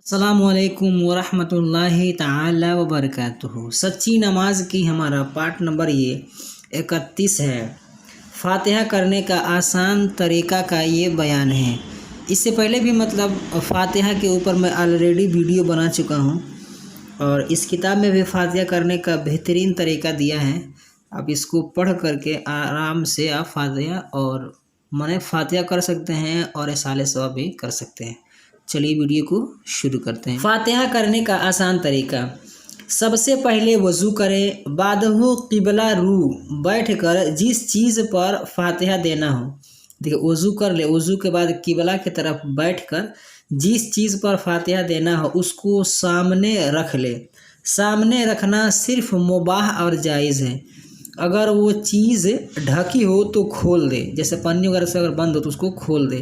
السلام علیکم ورحمۃ اللہ تعالی وبرکاتہ۔ سچی نماز کی ہمارا پارٹ نمبر یہ 31 ہے۔ فاتحہ کرنے کا آسان طریقہ کا یہ بیان ہے۔ اس سے پہلے بھی فاتحہ کے اوپر میں آلریڈی ویڈیو بنا چکا ہوں، اور اس کتاب میں بھی فاتحہ کرنے کا بہترین طریقہ دیا ہے۔ آپ اس کو پڑھ کر کے آرام سے آپ فاتحہ کر سکتے ہیں اور اصالہ ثواب بھی کر سکتے ہیں۔ چلیے ویڈیو کو شروع کرتے ہیں۔ فاتحہ کرنے کا آسان طریقہ: سب سے پہلے وضو کریں، بعد قبلہ رو بیٹھ کر جس چیز پر فاتحہ دینا ہو، دیکھیں وضو کر لے، وضو کے بعد قبلہ کی طرف بیٹھ کر جس چیز پر فاتحہ دینا ہو اس کو سامنے رکھ لے۔ سامنے رکھنا صرف مباح اور جائز ہے۔ اگر وہ چیز ڈھکی ہو تو کھول دے، جیسے پنی وغیرہ سے اگر بند ہو تو اس کو کھول دے۔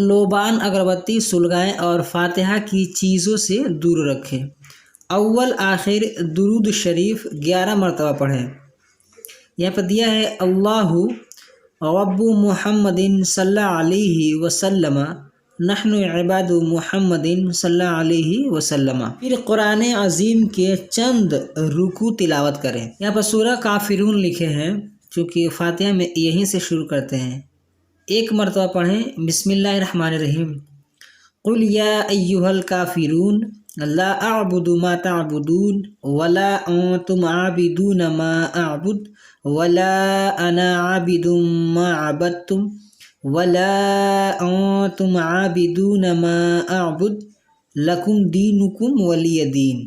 لوبان اگربتی سلگائیں اور فاتحہ کی چیزوں سے دور رکھیں۔ اول آخر درود شریف 11 مرتبہ پڑھیں۔ یہاں پر دیا ہے اللہ رب محمد صلی اللہ علیہ وسلم، نحن عباد محمد صلی اللہ علیہ وسلم۔ پھر قرآن عظیم کے چند رکوع تلاوت کریں۔ یہاں پر سورہ کافرون لکھے ہیں، چونکہ فاتحہ میں یہیں سے شروع کرتے ہیں۔ 1 مرتبہ پڑھیں۔ بسم اللہ الرحمن الرحیم۔ قل یا ایھا الکافرون لا اعبد ما تعبدون ولا انتم عابدون ما اعبد ولا انا عابد ما عبدتم ولا انتم عابدون ما اعبد لکم دینکم ولی دین۔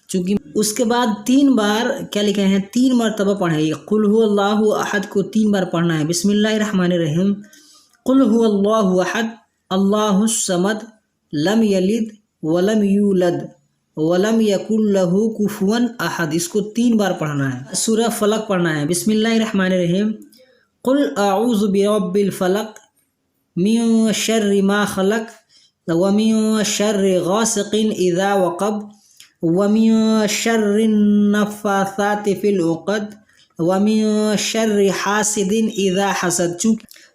چونکہ اس کے بعد 3 بار کیا لکھے ہیں، 3 مرتبہ پڑھیں۔ قل هو اللہ احد کو 3 بار پڑھنا ہے۔ بسم اللہ الرحمن الرحیم۔ قل هو اللہ احد اللہ الصمد لم یلد ولم یولد ولم یکن لہ کفوا احد، اس کو 3 بار پڑھنا ہے۔ سورہ فلق پڑھنا ہے۔ بسم اللہ الرحمن الرحیم۔ قل اعوذ برب الفلق من شر ما خلق ومن شر غاسق اذا وقب ومن شر النفاثات فی العقد ومن شر حاسد اذا حسد۔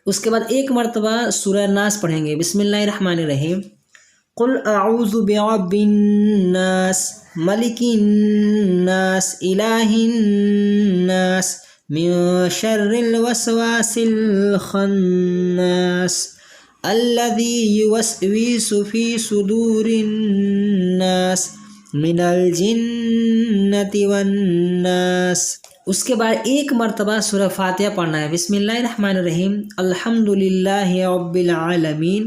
اس کے بعد 1 مرتبہ سورہ ناس پڑھیں گے۔ بسم اللہ الرحمن الرحیم۔ قل اعوذ برب الناس ملک الناس الہ الناس من شر الوسواس الخناس الذی یوسوس فی صدور الناس من الجنۃ والناس۔ اس کے بعد 1 مرتبہ سورہ فاتحہ پڑھنا ہے۔ بسم اللہ الرحمن الرحیم۔ الحمد للہ رب العالمین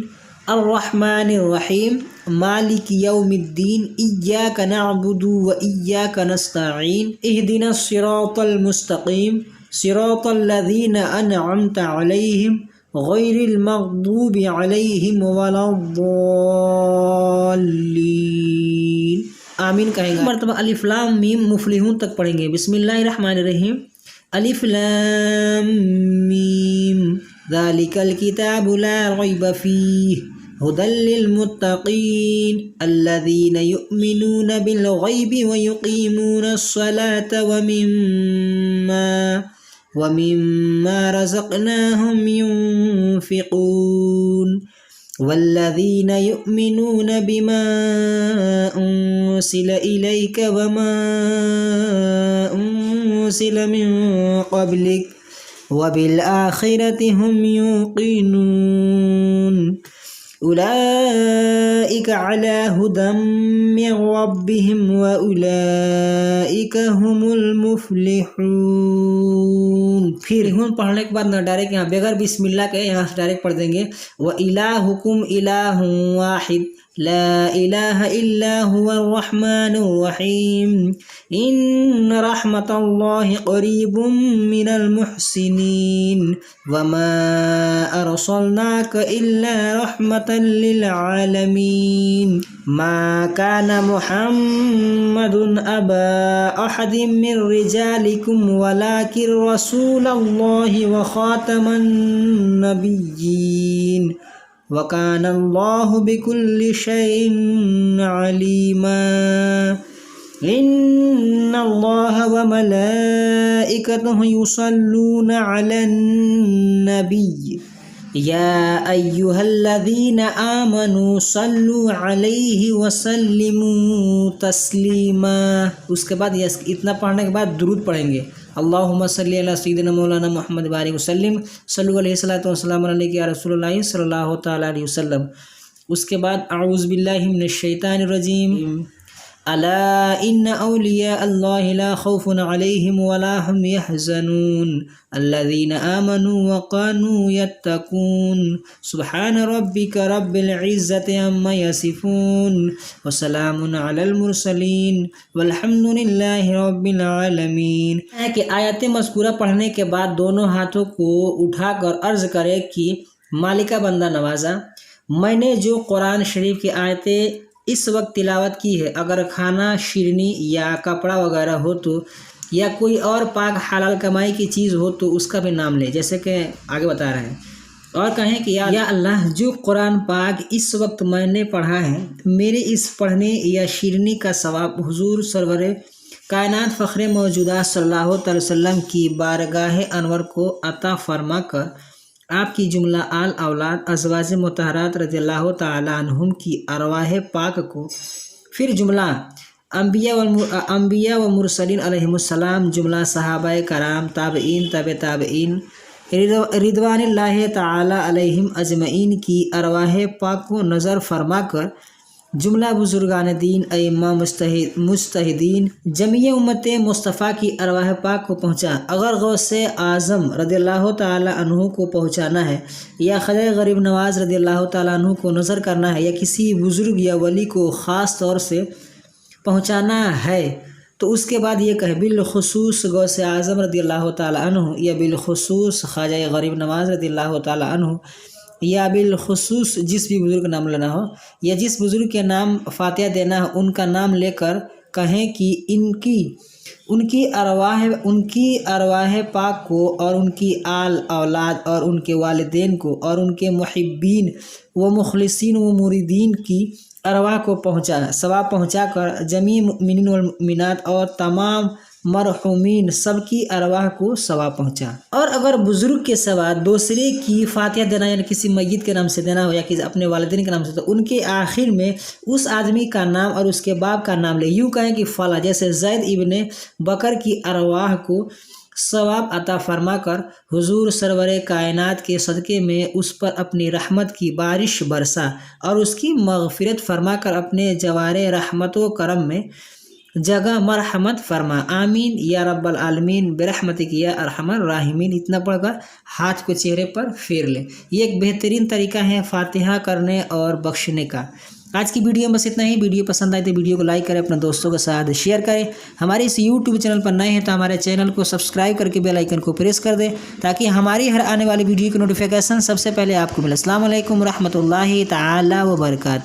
الرحمن الرحیم مالک یوم الدین ایاک نعبد و ایاک نستعین اہدنا الصراط المستقیم صراط الذین انعمت علیہم غیر المغضوب علیہم ولا الضالین۔ آمین کہیں گے۔ مرتبہ الف لام میم مفلحون تک پڑھیں گے۔ بسم اللہ الرحمن الرحیم۔ الف لام میم ذالک الکتاب لا ریب فیہ ھدی للمتقین الذین یؤمنون بالغیب ویقیمون الصلاة ومما رزقناہم ینفقون والذین یؤمنون بما انزل الیک وما انزل من قبلک وبالآخرۃ ھم یوقنون اولئک علی ھدی من ربہم واولئک ھم المفلحون۔ پھر پڑھنے کے بعد نہ ڈائریکٹ یہاں بغیر بسم اللہ کے یہاں سے ڈائریکٹ پڑھ دیں گے۔ وَإِلَٰهُكُمْ إِلَٰهٌ وَاحِدٌ لَا إِلَٰهَ إِلَّا هُوَ الرَّحْمَٰنُ الرَّحِيمُ إِنَّ رَحْمَتَ اللَّهِ قَرِيبٌ مِّنَ الْمُحْسِنِينَ وَمَا أَرْسَلْنَاكَ إِلَّا رَحْمَةً لِّلْعَالَمِينَ مَا كَانَ مُحَمَّدٌ أَبَا أَحَدٍ مِّن رِّجَالِكُمْ وَلَٰكِن رَّسُولَ اللَّهِ وَخَاتَمَ النَّبِيِّينَ وَكَانَ اللَّهُ بِكُلِّ شَيْءٍ عَلِيمًا إِنَّ اللَّهَ وَمَلَائِكَتَهُ يُصَلُّونَ عَلَى النَّبِيِّ या अय्युहल्लज़ीना आमनू सल्लु अलैहि वसल्लिमू तस्लीमा। उसके बाद ये इतना पढ़ने के बाद दुरूद पढ़ेंगे, अल्लाहुम्मा सल्ली अला सय्यिदिना मौलाना मुहम्मद बारिक वसल्लिम सल्लु अलैहि सल्लतु वस्सलामु अलैका या रसूलल्लाह सल्लल्लाहु तआला अलैहि वसल्लम। उसके बाद अऊज़ु बिल्लाहि मिनश शैतानिर रजीम, अला इन्ना औलिया अल्लाहि ला खौफुन अलैहिम वला हुम यहज़नून अल्लज़ीना आमनू व कानू यत्तकून सुब्हान रब्बिका रब्बिल इज़्ज़ति अम्मा यसिफून व सलामुन अलल मुरसलीन वल्हम्दुलिल्लाहि रब्बिल आलमीन। है कि आयत मज़कूरा पढ़ने के बाद दोनों हाथों को उठाकर अर्ज़ करें कि मालिका बंदा नवाजा, मैंने जो कुरान शरीफ की आयतें इस वक्त तिलावत की है, अगर खाना, शिरनी या कपड़ा वगैरह हो तो, या कोई और पाक हलाल कमाई की चीज़ हो तो उसका भी नाम ले, जैसे कि आगे बता रहे हैं। और कहें कि या अल्लाह, जो कुरान पाक इस वक्त मैंने पढ़ा है, मेरे इस पढ़ने या शिरनी का सवाब हुजूर सरवरे कायनात फ़ख्रे मौजूदा सल्लल्लाहु अलैहि वसल्लम की बारगाह अनवर को अता फरमा कर आपकी जुमला आल औलाद अज़वाज मुतहरात रज़ियल्लाहु ताला अन्हुम की अरवाह पाक को, फिर जुमला अंबिया व मुरसलीन अलैहिमुस्सलाम, जुमला सहाबाए कराम, ताबईन, तबे ताबईन रिदवानिल्लाहि ताला अलैहिम अजमईन की अरवाह पाक को नज़र फरमा कर जुमला बुजुर्गान दीन, अइम्मा, मुज्तहिदीन, जमीय उम्मत मुस्तफ़ा की अरवाह पाक को पहुँचा। अगर गौसे आज़म रज़ियल्लाहु ताला अन्हु को पहुँचाना है, या ख़वाजा गरीब नवाज़ रज़ियल्लाहु ताला अन्हु को नज़र करना है, या किसी बुज़ुर्ग या वली को ख़ास तौर से पहुँचाना है, तो उसके बाद ये कहे बिलखुसूस गौसे आज़म रज़ियल्लाहु ताला अन्हु, या बिलखुसूस ख़वाजा गरीब नवाज़ रज़ियल्लाहु ताला अन्हु, या बिलखुसूस जिस भी बुज़ुर्ग का नाम लेना हो, या जिस बुज़ुर्ग के नाम फ़ातिहा देना हो उनका नाम लेकर कहें कि उनकी अरवाह पाक को और उनकी आल औलाद और उनके वालिदैन को और उनके मुहिब्बीन व मुखलिसीन व मुरीदीन की अरवाह को सवाब पहुँचा कर जमी मुमिनीन वल मुमिनात और तमाम मरहुमीन सबकी अरवाह को सवाब पहुँचा। और अगर बुज़ुर्ग के सवा दूसरे की फ़ातिहा देना, यानी किसी मय्यत के नाम से देना हो या किसी अपने वालिदैन के नाम से, तो उनके आखिर में उस आदमी का नाम और उसके बाप का नाम ले। यूँ कहें कि फ़ला, जैसे ज़ैद इब्ने बकर की अरवाह को सवाब अता फरमा कर हुजूर सरवरे कायनात के सदक़े में उस पर अपनी रहमत की बारिश बरसा और उसकी मग़फ़िरत फरमा कर अपने जवारे रहमत व करम में जगह मरहमत फरमा। आमीन या रब्बल आलमीन बिरहमतिक या अरहमर राहिमीन। इतना पढ़कर हाथ को चेहरे पर फेर ले। ये एक बेहतरीन तरीका है फातिहा करने और बख्शने का। आज की वीडियो में बस इतना ही। वीडियो पसंद आए तो वीडियो को लाइक करें, अपने दोस्तों के साथ शेयर करें। हमारे इस यूट्यूब चैनल पर नए हैं तो हमारे चैनल को सब्सक्राइब करके बेल आइकन को प्रेस कर दें ताकि हमारी हर आने वाली वीडियो की नोटिफिकेशन सबसे पहले आपको मिले। अस्सलाम वालेकुम रहमतुल्लाहि ताला व बरकातहू।